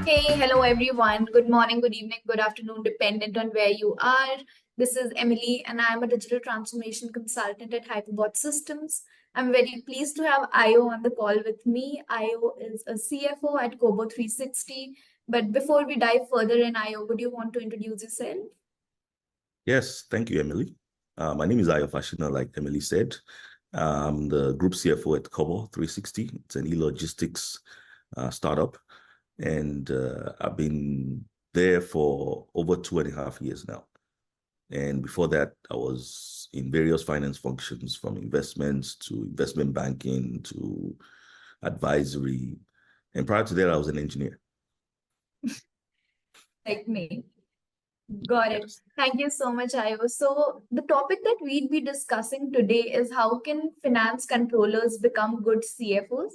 Hey, hello everyone. Good morning, good evening, good afternoon, dependent on where you are. This is Emily, and I'm a digital transformation consultant at Hyperbot Systems. I'm very pleased to have Ayo on the call with me. Ayo is a CFO at Kobo 360. But before we dive further in, Ayo, would you want to introduce yourself? Yes, thank you, Emily. My name is Ayo Fashina, like Emily said. I'm the group CFO at Kobo 360. It's an e-logistics startup, and I've been there for over 2.5 years now. And before that, I was in various finance functions, from investments to investment banking to advisory. And prior to that, I was an engineer. Like me. Got it. Yes. Thank you so much, Ayo. So, the topic that we'd be discussing today is how can finance controllers become good CFOs?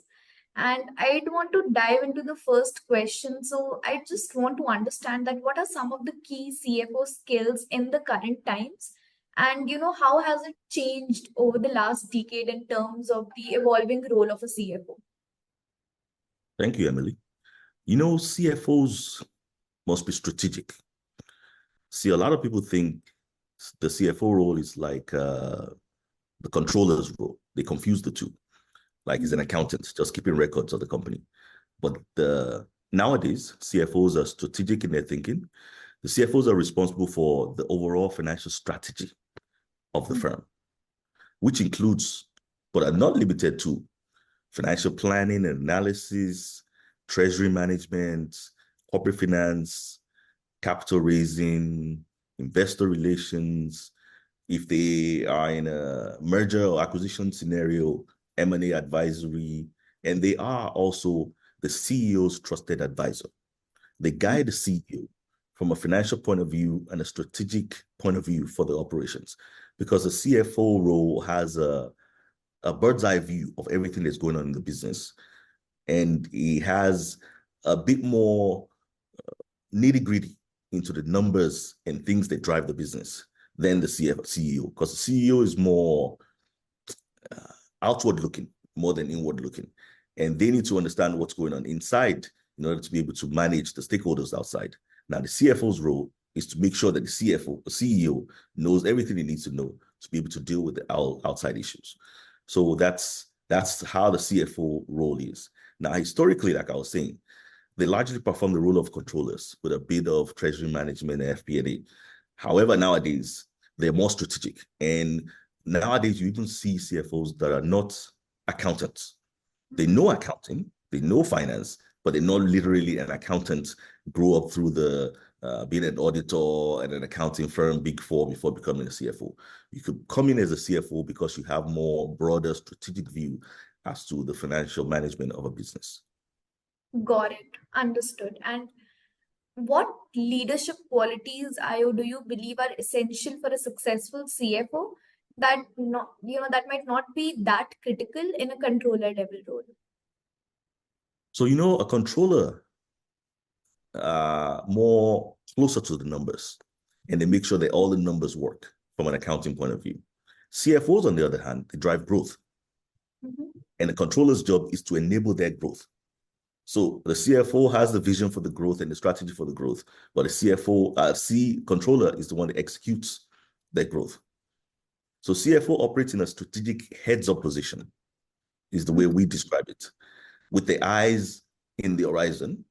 And I'd want to dive into the first question. So, I just want to understand that what are some of the key CFO skills in the current times? And how has it changed over the last decade in terms of the evolving role of a CFO? Thank you, Emily. CFOs must be strategic. See, a lot of people think the CFO role is like the controller's role. They confuse the two. Like he's an Mhm. accountant, just keeping records of the company. But nowadays, CFOs are strategic in their thinking. The CFOs are responsible for the overall financial strategy of the firm, which includes, but are not limited to, financial planning and analysis, treasury management, corporate finance, capital raising, investor relations. If they are in a merger or acquisition scenario, M&A advisory, and they are also the CEO's trusted advisor. They guide the CEO from a financial point of view and a strategic point of view for the operations, because the CFO role has a bird's eye view of everything that's going on in the business. And he has a bit more nitty gritty into the numbers and things that drive the business than the CEO, because the CEO is more uh, outward looking more than inward looking. And they need to understand what's going on inside in order to be able to manage the stakeholders outside. Now, the CFO's role is to make sure that the CEO, knows everything he needs to know to be able to deal with the outside issues. So that's how the CFO role is. Now, historically, like I was saying, they largely perform the role of controllers with a bit of treasury management and FP&A. However, nowadays, they're more strategic. And nowadays, you even see CFOs that are not accountants. They know accounting, they know finance, but they're not literally an accountant, grew up through the being an auditor at an accounting firm, Big Four, before becoming a CFO. You could come in as a CFO because you have more broader strategic view as to the financial management of a business. Got it. Understood. And what leadership qualities, Ayo, do you believe are essential for a successful CFO that might not be that critical in a controller level role? So, a controller more closer to the numbers, and they make sure that all the numbers work from an accounting point of view. CFOs, on the other hand, they drive growth, Mhm. and the controller's job is to enable their growth. So the CFO has the vision for the growth and the strategy for the growth, but the controller is the one that executes that growth. So CFO operates in a strategic heads-up position, is the way we describe it, with the eyes in the horizon,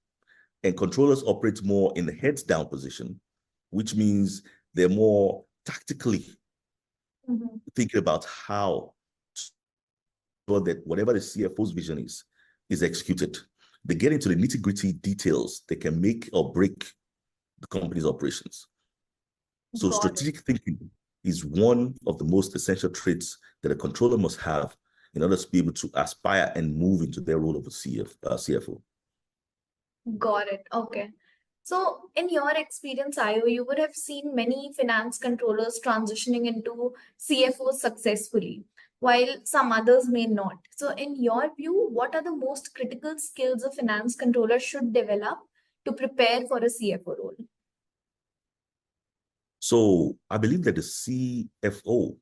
and controllers operate more in the heads down position, which means they're more tactically Mhm. thinking about how so that whatever the CFO's vision is executed. They get into the nitty gritty details that can make or break the company's operations. So Got it. strategic thinking is one of the most essential traits that a controller must have in order to be able to aspire and move into their role of a CFO. Got it. Okay. So, in your experience, Ayo, you would have seen many finance controllers transitioning into CFOs successfully, while some others may not. So, in your view, what are the most critical skills a finance controller should develop to prepare for a CFO role? So I believe that the CFO,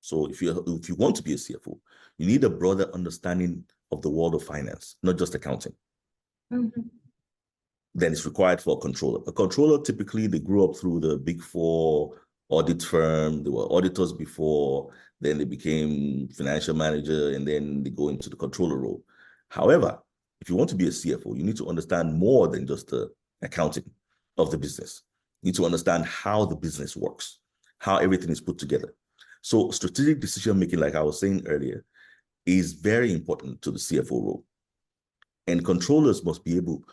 so if you want to be a CFO, you need a broader understanding of the world of finance, not just accounting. Mhm. than is required for a controller. A controller, typically, they grew up through the Big Four audit firm. They were auditors before, then they became financial manager, and then they go into the controller role. However, if you want to be a CFO, you need to understand more than just the accounting of the business. You need to understand how the business works, how everything is put together. So strategic decision making, like I was saying earlier, is very important to the CFO role. And controllers must be able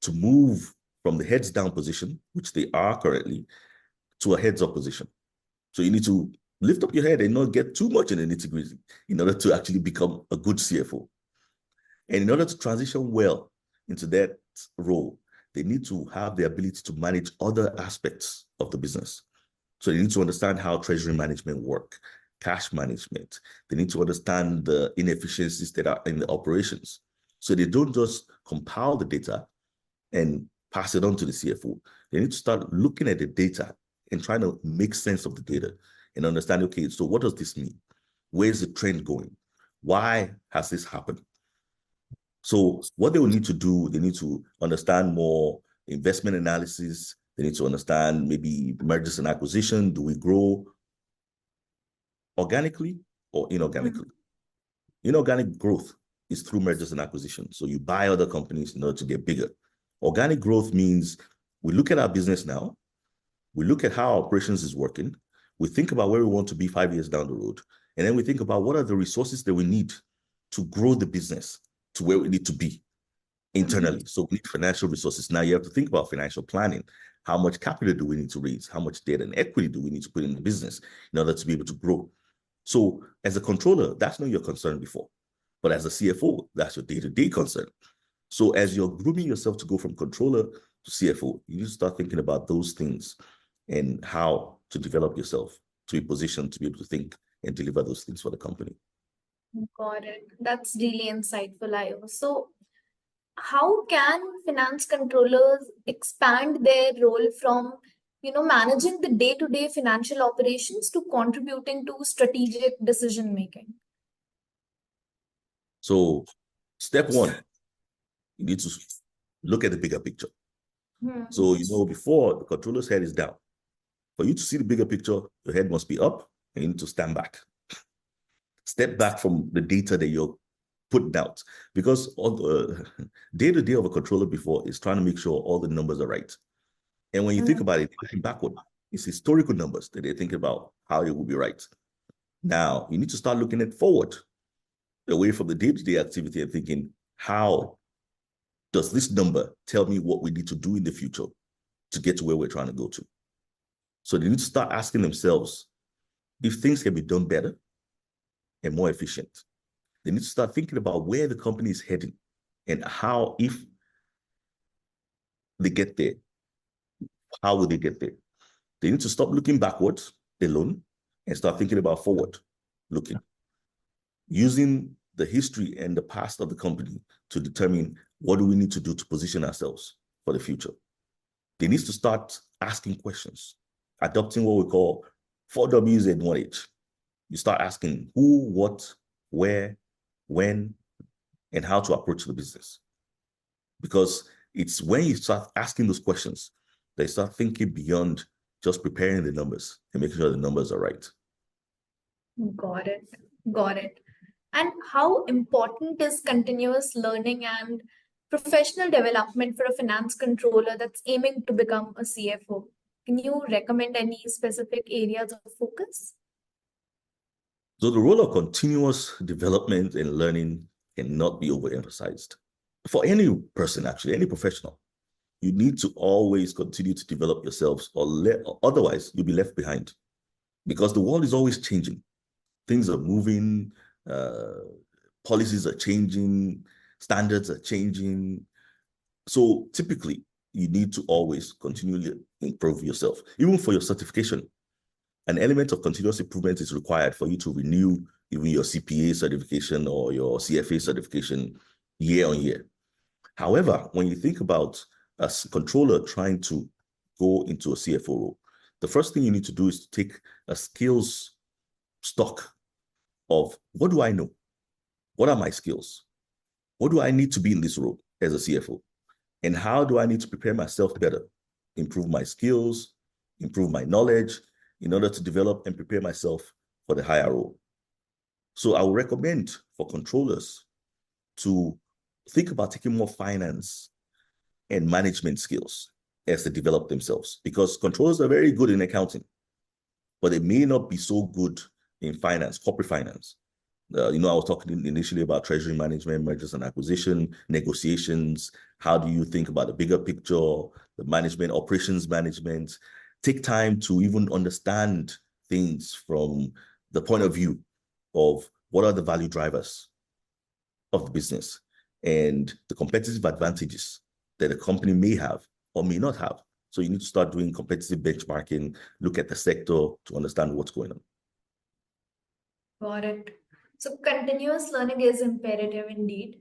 to move from the heads down position, which they are currently, to a heads up position. So you need to lift up your head and not get too much in the nitty gritty in order to actually become a good CFO. And in order to transition well into that role, they need to have the ability to manage other aspects of the business. So they need to understand how treasury management work, cash management. They need to understand the inefficiencies that are in the operations. So they don't just compile the data and pass it on to the CFO. They need to start looking at the data and trying to make sense of the data and understand, okay, so what does this mean? Where's the trend going? Why has this happened? So what they will need to do, they need to understand more investment analysis. They need to understand maybe mergers and acquisition. Do we grow organically or inorganically? Inorganic growth is through mergers and acquisitions. So you buy other companies in order to get bigger. Organic growth means we look at our business now, we look at how our operations is working, we think about where we want to be 5 years down the road, and then we think about what are the resources that we need to grow the business to where we need to be internally. So we need financial resources. Now you have to think about financial planning. How much capital do we need to raise? How much debt and equity do we need to put in the business in order to be able to grow? So as a controller, that's not your concern before. But as a CFO, that's your day-to-day concern. So as you're grooming yourself to go from controller to CFO, you need to start thinking about those things and how to develop yourself to be positioned to be able to think and deliver those things for the company. Got it. That's really insightful, Ayo. So, how can finance controllers expand their role from, managing the day-to-day financial operations to contributing to strategic decision making? So step one, you need to look at the bigger picture. So, before the controller's head is down, for you to see the bigger picture, your head must be up and you need to stand back. Step back from the data that you're putting out, because all the day-to-day of a controller before is trying to make sure all the numbers are right. And when you think about it, looking backward, it's historical numbers that they're thinking about how it will be right. Now, you need to start looking at forward, away from the day-to-day activity and thinking, how does this number tell me what we need to do in the future to get to where we're trying to go to? So they need to start asking themselves if things can be done better and more efficient. They need to start thinking about where the company is heading and how, if they get there, how will they get there? They need to stop looking backwards alone and start thinking about forward looking, using the history and the past of the company to determine what do we need to do to position ourselves for the future. They need to start asking questions, adopting what we call 4Ws and 1H. You start asking who, what, where, when, and how to approach the business. Because it's when you start asking those questions, they start thinking beyond just preparing the numbers and making sure the numbers are right. Got it. Got it. And how important is continuous learning and professional development for a finance controller that's aiming to become a CFO? Can you recommend any specific areas of focus? So the role of continuous development and learning cannot be overemphasized. For any person, actually, any professional, you need to always continue to develop yourselves, or otherwise you'll be left behind, because the world is always changing. Things are moving, policies are changing, standards are changing. So typically, you need to always continually improve yourself. Even for your certification, an element of continuous improvement is required for you to renew even your CPA certification or your CFA certification year on year. However, when you think about a controller trying to go into a CFO role, the first thing you need to do is to take a skills stock of what do I know? What are my skills? What do I need to be in this role as a CFO? And how do I need to prepare myself better, improve my skills, improve my knowledge in order to develop and prepare myself for the higher role. So I would recommend for controllers to think about taking more finance and management skills as they develop themselves, because controllers are very good in accounting, but they may not be so good in finance, corporate finance. I was talking initially about treasury management, mergers and acquisition, negotiations. How do you think about the bigger picture, the management, operations management? Take time to even understand things from the point of view of what are the value drivers of the business and the competitive advantages that a company may have or may not have. So you need to start doing competitive benchmarking, look at the sector to understand what's going on. Got it. So continuous learning is imperative indeed.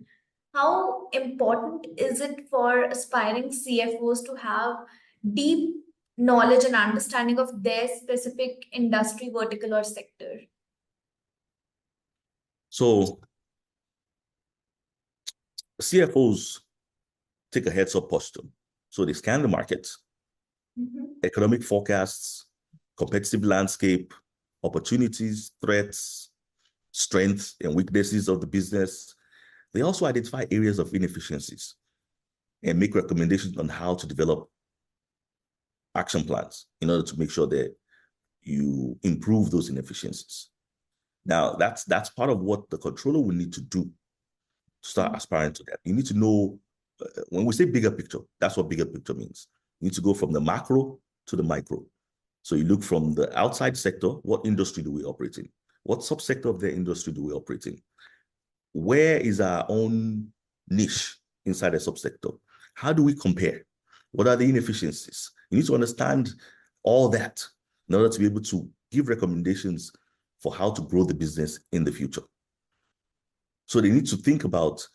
How important is it for aspiring CFOs to have deep knowledge and understanding of their specific industry, vertical, or sector? So CFOs take a heads-up posture. So they scan the market, economic forecasts, competitive landscape, opportunities, threats, strengths and weaknesses of the business. They also identify areas of inefficiencies and make recommendations on how to develop action plans in order to make sure that you improve those inefficiencies. Now, that's part of what the controller will need to do to start aspiring to that. You need to know, when we say bigger picture, that's what bigger picture means. You need to go from the macro to the micro. So you look from the outside sector, what industry do we operate in? What subsector of the industry do we operate in? Where is our own niche inside a subsector? How do we compare? What are the inefficiencies? You need to understand all that in order to be able to give recommendations for how to grow the business in the future. So they need to think about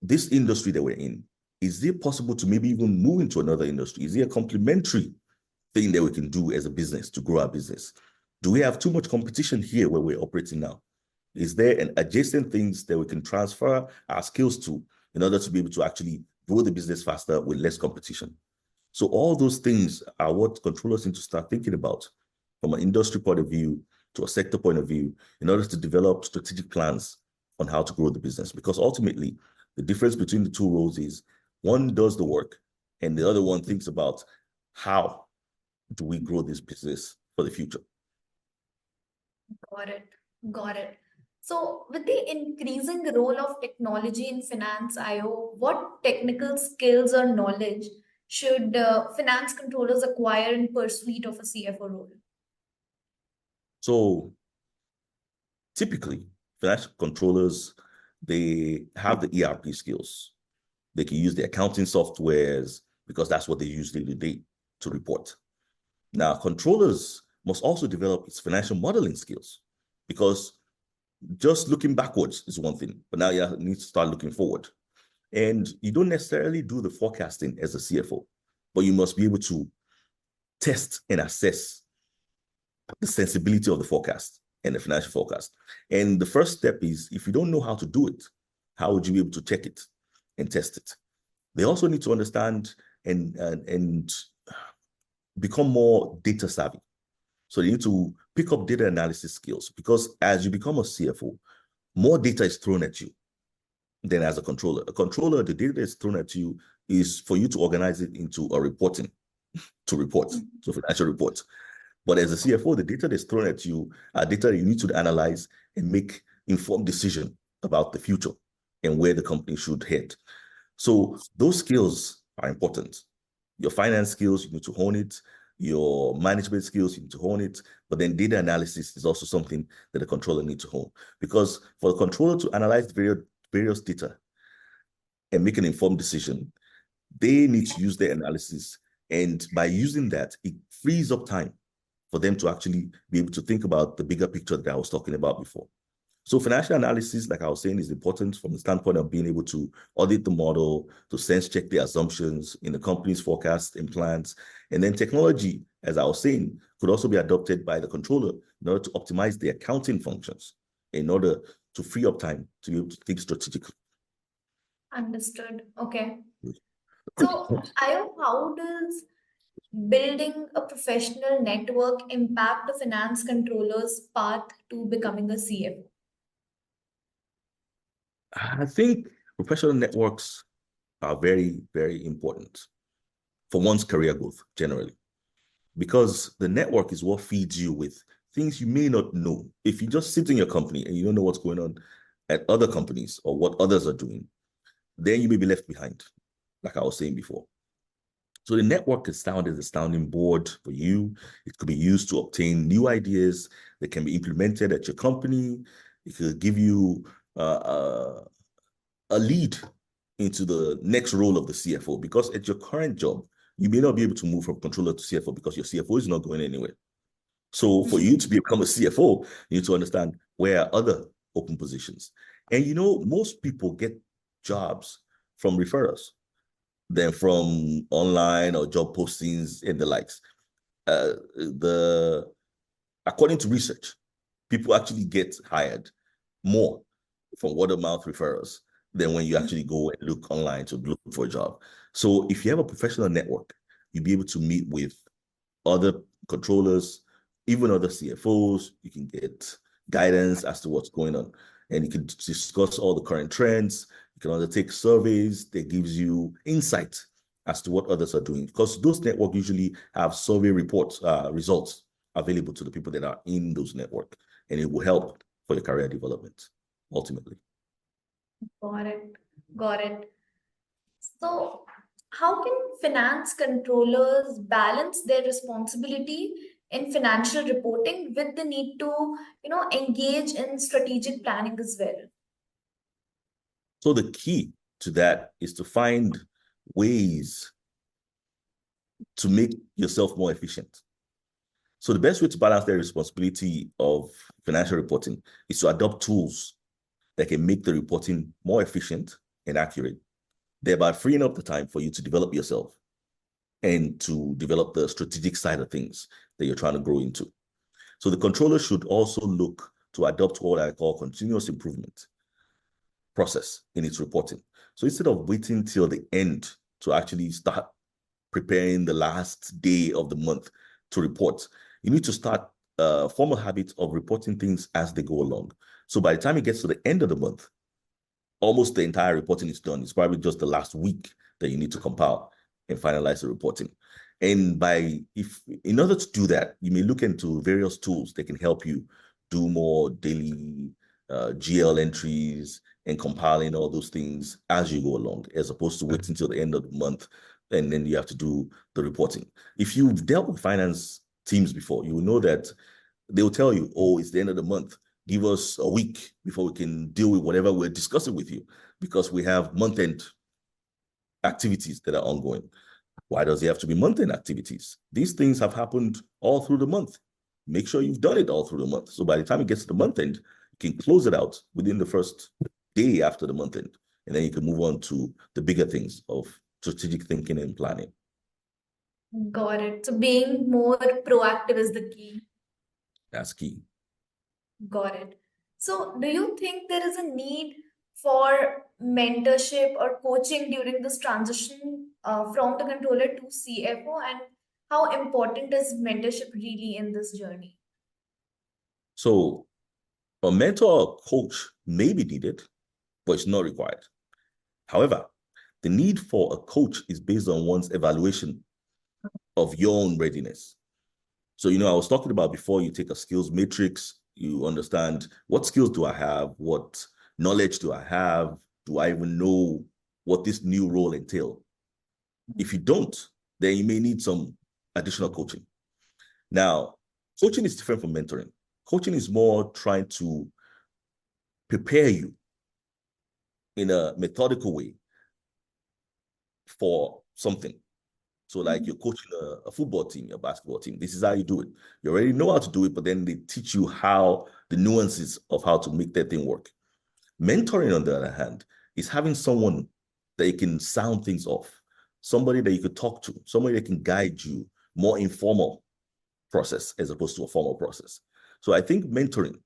this industry that we're in. Is it possible to maybe even move into another industry? Is there a complementary thing that we can do as a business to grow our business? Do we have too much competition here where we're operating now? Is there an adjacent things that we can transfer our skills to in order to be able to actually grow the business faster with less competition? So all those things are what controllers need to start thinking about from an industry point of view to a sector point of view in order to develop strategic plans on how to grow the business. Because ultimately, the difference between the two roles is one does the work and the other one thinks about how do we grow this business for the future. Got it. Got it. So, with the increasing role of technology in finance, IO, what technical skills or knowledge should finance controllers acquire in pursuit of a CFO role? So, typically, financial controllers, they have the ERP skills. They can use the accounting softwares because that's what they use day to report. Now, controllers must also develop its financial modeling skills because just looking backwards is one thing, but now you need to start looking forward. And you don't necessarily do the forecasting as a CFO, but you must be able to test and assess the sensibility of the forecast and the financial forecast. And the first step is, if you don't know how to do it, how would you be able to check it and test it? They also need to understand and become more data savvy. So they need to pick up data analysis skills, because as you become a CFO, more data is thrown at you than as a controller. A controller, the data is thrown at you is for you to organize it into a reporting, to report, so financial reports. But as a CFO, the data that's thrown at you are data you need to analyze and make informed decision about the future and where the company should head. So those skills are important. Your finance skills, you need to hone it. Your management skills, you need to hone it. But then data analysis is also something that the controller needs to hone. Because for the controller to analyze various data and make an informed decision, they need to use their analysis. And by using that, it frees up time for them to actually be able to think about the bigger picture that I was talking about before. So financial analysis, like I was saying, is important from the standpoint of being able to audit the model, to sense check the assumptions in the company's forecast and plans. And then technology, as I was saying, could also be adopted by the controller in order to optimize the accounting functions, in order to free up time to be able to think strategically. Understood. Okay. So, Ayo, how does building a professional network impact the finance controller's path to becoming a CFO? I think professional networks are very, very important for one's career growth generally, because the network is what feeds you with things you may not know. If you just sit in your company and you don't know what's going on at other companies or what others are doing, then you may be left behind, like I was saying before. So the network is sound as a sounding board for you. It could be used to obtain new ideas that can be implemented at your company. It could give you a lead into the next role of the CFO, because at your current job, you may not be able to move from controller to CFO because your CFO is not going anywhere. So for you to become a CFO, you need to understand where are other open positions. And most people get jobs from referrals than from online or job postings and the likes. The According to research, people actually get hired more from word of mouth referrals than when you actually go and look online to look for a job. So if you have a professional network, you'll be able to meet with other controllers, even other CFOs. You can get guidance as to what's going on, and you can discuss all the current trends. You can undertake surveys that gives you insight as to what others are doing, because those networks usually have survey reports, results available to the people that are in those network, and it will help for your career development ultimately. Got it. Got it. So, how can finance controllers balance their responsibility in financial reporting with the need to, engage in strategic planning as well? So the key to that is to find ways to make yourself more efficient. So the best way to balance their responsibility of financial reporting is to adopt tools that can make the reporting more efficient and accurate, thereby freeing up the time for you to develop yourself and to develop the strategic side of things that you're trying to grow into. So the controller should also look to adopt what I call continuous improvement process in its reporting. So instead of waiting till the end to actually start preparing the last day of the month to report, you need to start a formal habit of reporting things as they go along. So by the time it gets to the end of the month, almost the entire reporting is done. It's probably just the last week that you need to compile and finalize the reporting. And in order to do that, you may look into various tools that can help you do more daily GL entries and compiling all those things as you go along, as opposed to waiting until the end of the month and then you have to do the reporting. If you've dealt with finance teams before, you will know that they will tell you, oh, it's the end of the month. Give us a week before we can deal with whatever we're discussing with you, because we have month-end activities that are ongoing. Why does it have to be month-end activities? These things have happened all through the month. Make sure you've done it all through the month. So by the time it gets to the month end, you can close it out within the first day after the month end. And then you can move on to the bigger things of strategic thinking and planning. Got it. So, being more proactive is the key. That's key. Got it. So, do you think there is a need for mentorship or coaching during this transition from the controller to CFO? And how important is mentorship really in this journey? So a mentor or coach may be needed, but it's not required. However, the need for a coach is based on one's evaluation of your own readiness. So, I was talking about before, you take a skills matrix, you understand what skills do I have, what knowledge do I have, do I even know what this new role entails? If you don't, then you may need some additional coaching. Now, coaching is different from mentoring. Coaching is more trying to prepare you in a methodical way for something. So like you're coaching a football team, a basketball team. This is how you do it. You already know how to do it, but then they teach you how the nuances of how to make that thing work. Mentoring, on the other hand, is having someone that you can sound things off, somebody that you could talk to, somebody that can guide you, more informal process as opposed to a formal process. So I think mentoring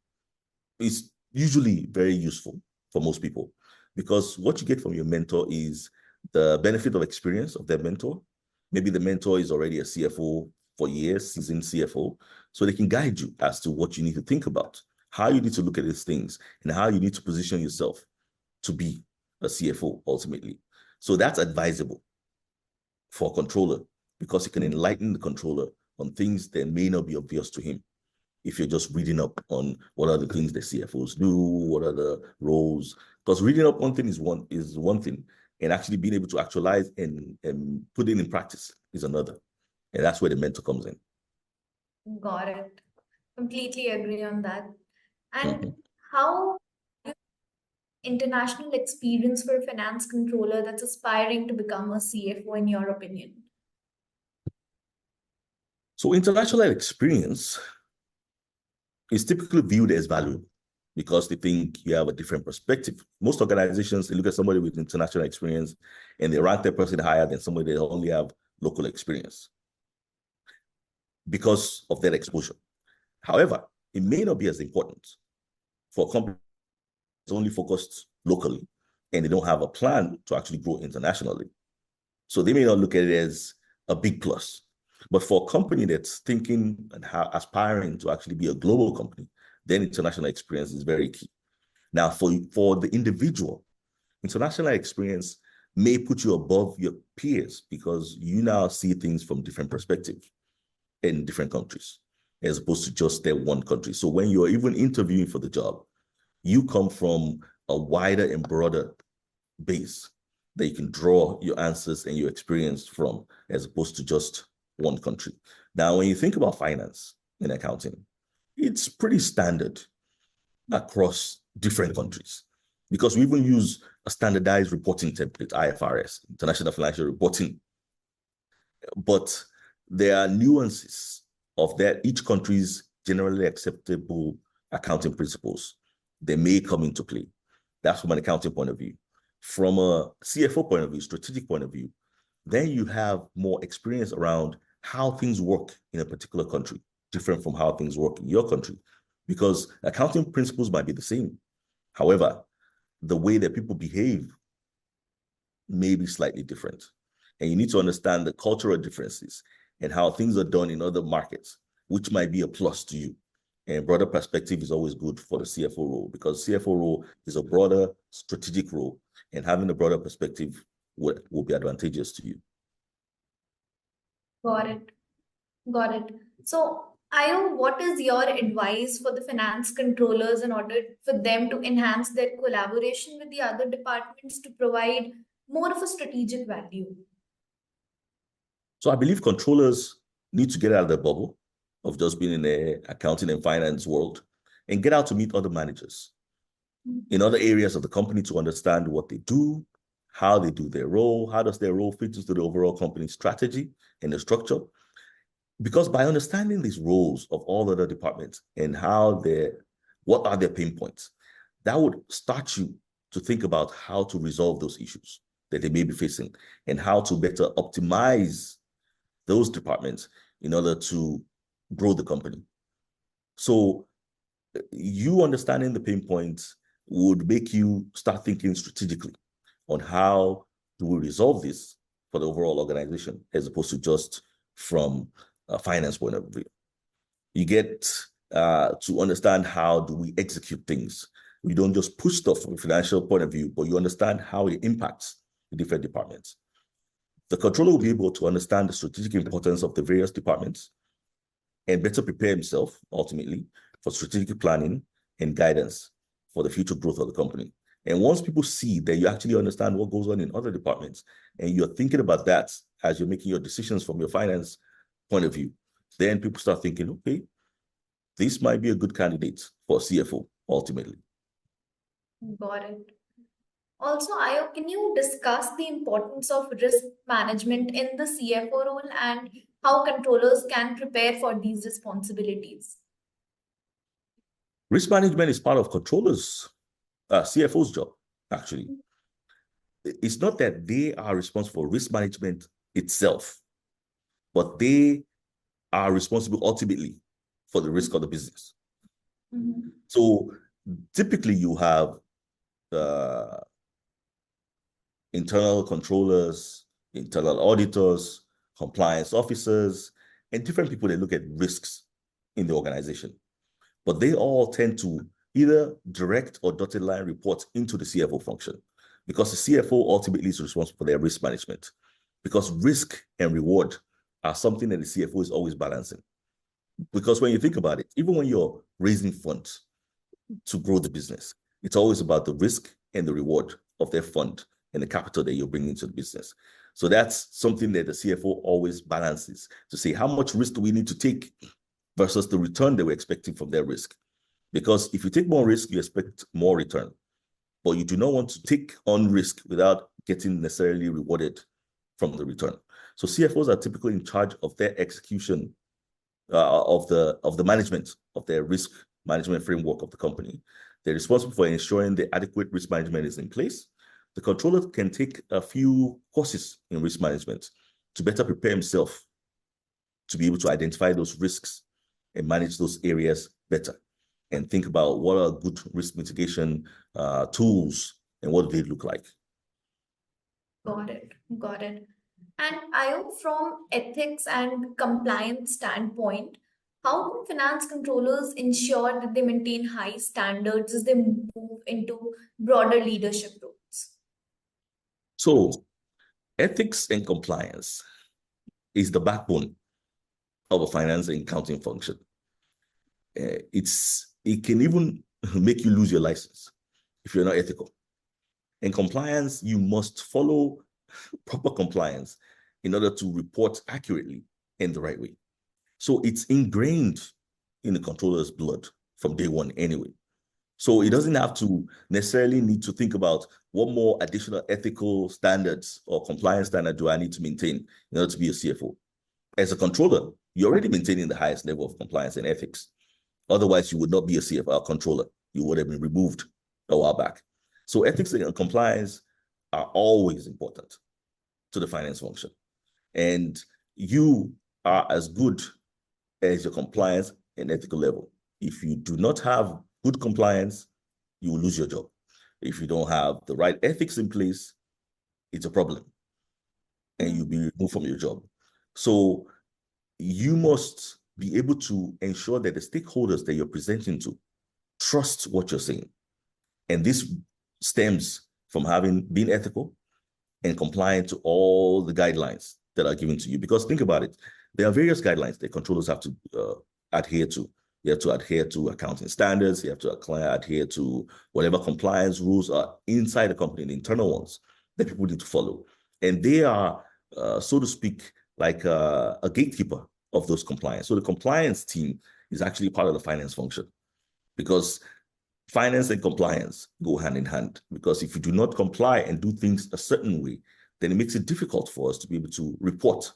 is usually very useful for most people, because what you get from your mentor is the benefit of experience of their mentor. Maybe the mentor is already a CFO for years, seasoned CFO, so they can guide you as to what you need to think about, how you need to look at these things, and how you need to position yourself to be a CFO ultimately. So that's advisable for a controller because it can enlighten the controller on things that may not be obvious to him if you're just reading up on what are the things that CFOs do, what are the roles. Because reading up on things is one thing, and actually being able to actualize and put it in practice is another. And that's where the mentor comes in. Got it. Completely agree on that. And Mhm. how international experience for a finance controller that's aspiring to become a CFO, in your opinion? So international experience is typically viewed as valuable because they think you have a different perspective. Most organizations, they look at somebody with international experience and they rank that person higher than somebody that only have local experience because of that exposure. However, it may not be as important for a company that's only focused locally and they don't have a plan to actually grow internationally. So they may not look at it as a big plus. But for a company that's thinking and aspiring to actually be a global company, then international experience is very key. Now, for the individual, international experience may put you above your peers because you now see things from different perspectives in different countries, as opposed to just that one country. So when you're even interviewing for the job, you come from a wider and broader base that you can draw your answers and your experience from, as opposed to just one country. Now, when you think about finance and accounting, it's pretty standard across different countries because we even use a standardized reporting template, IFRS, International Financial Reporting. But there are nuances of that, each country's generally acceptable accounting principles. They may come into play. That's from an accounting point of view. From a CFO point of view, strategic point of view, then you have more experience around how things work in a particular country, different from how things work in your country, because accounting principles might be the same. However, the way that people behave may be slightly different. And you need to understand the cultural differences and how things are done in other markets, which might be a plus to you. And broader perspective is always good for the CFO role because CFO role is a broader strategic role, and having a broader perspective will be advantageous to you. Got it. Got it. So, Ayo, what is your advice for the finance controllers in order for them to enhance their collaboration with the other departments to provide more of a strategic value? So I believe controllers need to get out of the bubble of just being in the accounting and finance world and get out to meet other managers in other areas of the company to understand what they do, how they do their role, how does their role fit into the overall company strategy and the structure. Because by understanding these roles of all the other departments and what are their pain points, that would start you to think about how to resolve those issues that they may be facing and how to better optimize those departments in order to grow the company. So you understanding the pain points would make you start thinking strategically on how do we resolve this for the overall organization, as opposed to just from a finance point of view. You get to understand how do we execute things. We don't just push stuff from a financial point of view, but you understand how it impacts the different departments. The controller will be able to understand the strategic importance of the various departments and better prepare himself ultimately for strategic planning and guidance for the future growth of the company. And once people see that you actually understand what goes on in other departments and you're thinking about that as you're making your decisions from your finance point of view, then people start thinking, okay, this might be a good candidate for CFO ultimately. Got it. Also, Ayo, can you discuss the importance of risk management in the CFO role and how controllers can prepare for these responsibilities? Risk management is part of controllers, CFO's job, actually. It's not that they are responsible for risk management itself, but they are responsible ultimately for the risk of the business. Mm-hmm. So typically you have uh, internal controllers, internal auditors, compliance officers, and different people that look at risks in the organization. But they all tend to either direct or dotted line reports into the CFO function, because the CFO ultimately is responsible for their risk management, because risk and reward are something that the CFO is always balancing. Because when you think about it, even when you're raising funds to grow the business, it's always about the risk and the reward of their fund and the capital that you're bringing into the business. So that's something that the CFO always balances to say, how much risk do we need to take versus the return that we're expecting from their risk? Because if you take more risk, you expect more return, but you do not want to take on risk without getting necessarily rewarded from the return. So CFOs are typically in charge of their execution of the management of their risk management framework of the company. They're responsible for ensuring the adequate risk management is in place. The controller can take a few courses in risk management to better prepare himself to be able to identify those risks and manage those areas better, and think about what are good risk mitigation tools and what do they look like. Got it. Got it. And Ayo, from ethics and compliance standpoint, how can finance controllers ensure that they maintain high standards as they move into broader leadership roles? So ethics and compliance is the backbone of a finance and accounting function. It can even make you lose your license if you're not ethical. In compliance, you must follow proper compliance in order to report accurately in the right way. So it's ingrained in the controller's blood from day one anyway. So it doesn't have to necessarily need to think about what more additional ethical standards or compliance standard do I need to maintain in order to be a CFO. As a controller, you're already maintaining the highest level of compliance and ethics. Otherwise, you would not be a CFO controller. You would have been removed a while back. So ethics and compliance are always important to the finance function. And you are as good as your compliance and ethical level. If you do not have good compliance, you will lose your job. If you don't have the right ethics in place, it's a problem and you'll be removed from your job. So you must be able to ensure that the stakeholders that you're presenting to trust what you're saying. And this stems from being ethical and compliant to all the guidelines that are given to you. Because think about it, there are various guidelines that controllers have to adhere to. You have to adhere to accounting standards. You have to adhere to whatever compliance rules are inside the company, the internal ones that people need to follow. And they are, so to speak, like a gatekeeper of those compliance. So the compliance team is actually part of the finance function, because finance and compliance go hand in hand. Because if you do not comply and do things a certain way, then it makes it difficult for us to be able to report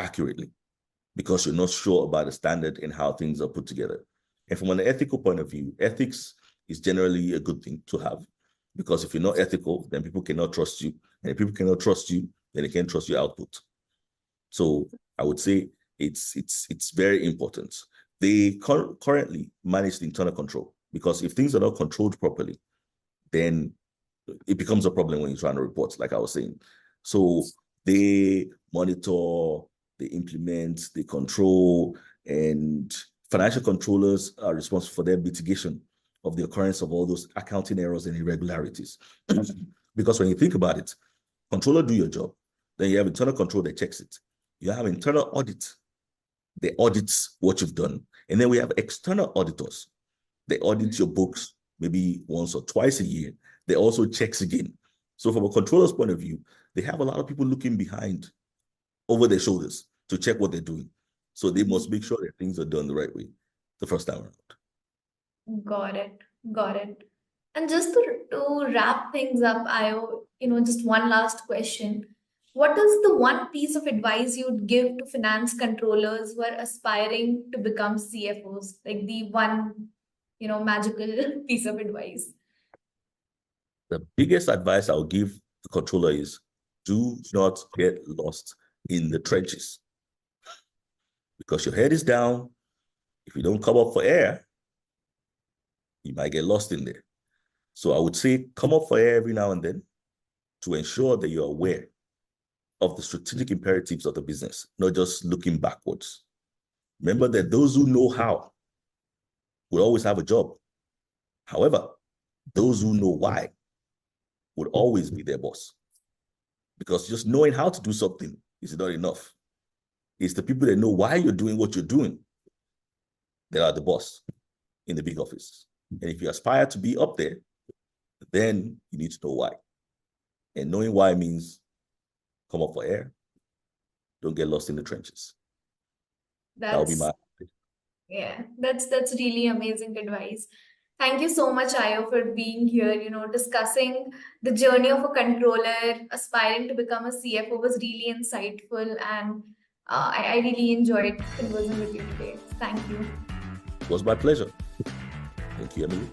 accurately, because you're not sure about the standard and how things are put together. And from an ethical point of view, ethics is generally a good thing to have, because if you're not ethical, then people cannot trust you. And if people cannot trust you, then they can't trust your output. So I would say it's very important. They currently manage the internal control, because if things are not controlled properly, then it becomes a problem when you're trying to report, like I was saying. So they monitor, they implement, they control, and financial controllers are responsible for their mitigation of the occurrence of all those accounting errors and irregularities. Because when you think about it, controller do your job, then you have internal control that checks it. You have internal audit, they audit what you've done. And then we have external auditors. They audit your books maybe once or twice a year. They also checks again. So from a controller's point of view, they have a lot of people looking behind over their shoulders to check what they're doing. So they must make sure that things are done the right way the first time around. Got it. Got it. And just to wrap things up, just one last question. What is the one piece of advice you'd give to finance controllers who are aspiring to become CFOs? Like the one, magical piece of advice. The biggest advice I'll give the controller is, do not get lost in the trenches, because your head is down. If you don't come up for air, you might get lost in there. So I would say come up for air every now and then, to ensure that you're aware of the strategic imperatives of the business, not just looking backwards. Remember that those who know how will always have a job. However, those who know why will always be their boss. Because just knowing how to do something is not enough. It's the people that know why you're doing what you're doing that are the boss in the big office. And if you aspire to be up there, then you need to know why. And knowing why means come up for air. Don't get lost in the trenches. That would be That's my. Yeah, that's really amazing advice. Thank you so much, Ayo, for being here. Discussing the journey of a controller aspiring to become a CFO was really insightful, and I really enjoyed conversing with you today. Thank you. It was my pleasure. Thank you, Emily.